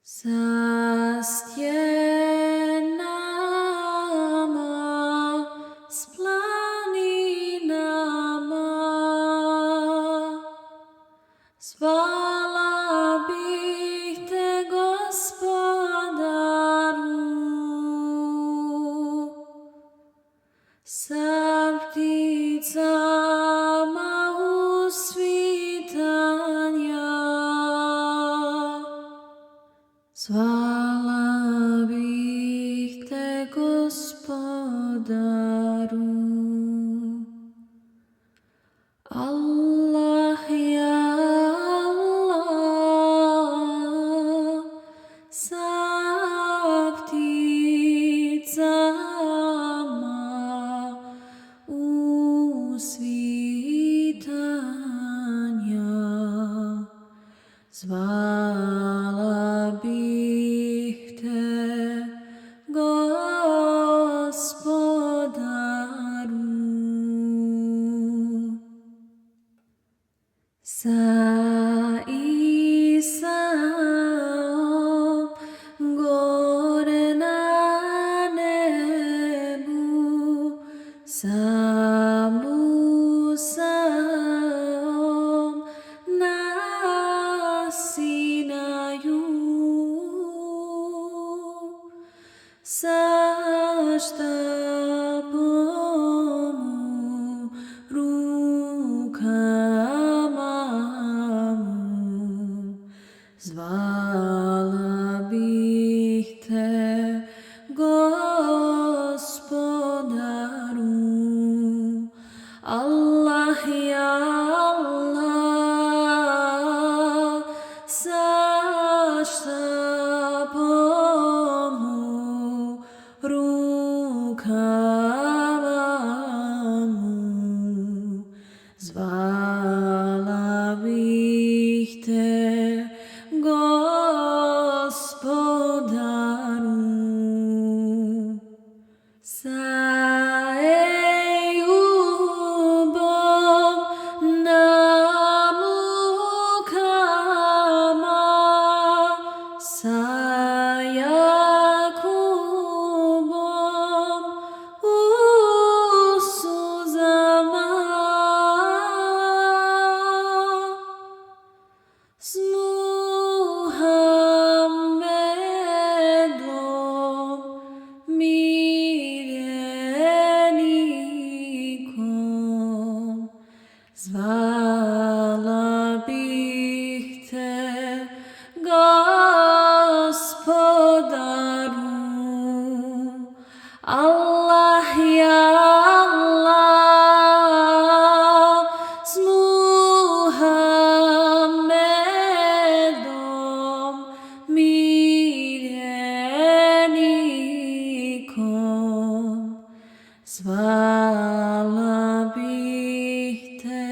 Za stjenama, s planinama, zvala bih te, Gospodaru, sa pticama usvitanja. Zvala bih te, Gospodaru. Allah, ja Allah, sa pticama usvitanja. Zvala bih te, Gospodaru. Sa Isaom gore na nebu, sa Musaom na Sinaju, sa štapom u rukama mu. Zvala bih te, Gospodaru. Allah, ja Allah, sa štapom u rukama mu. Zvala bih te, Gospodaru. Sa Ejubom na mukama, sa Jakubom u suzama, s Muhammedom miljenikom. Zvala bih te, Gospodaru. Allah, ja Allah, s Muhammedom miljenikom. Zvala bih te,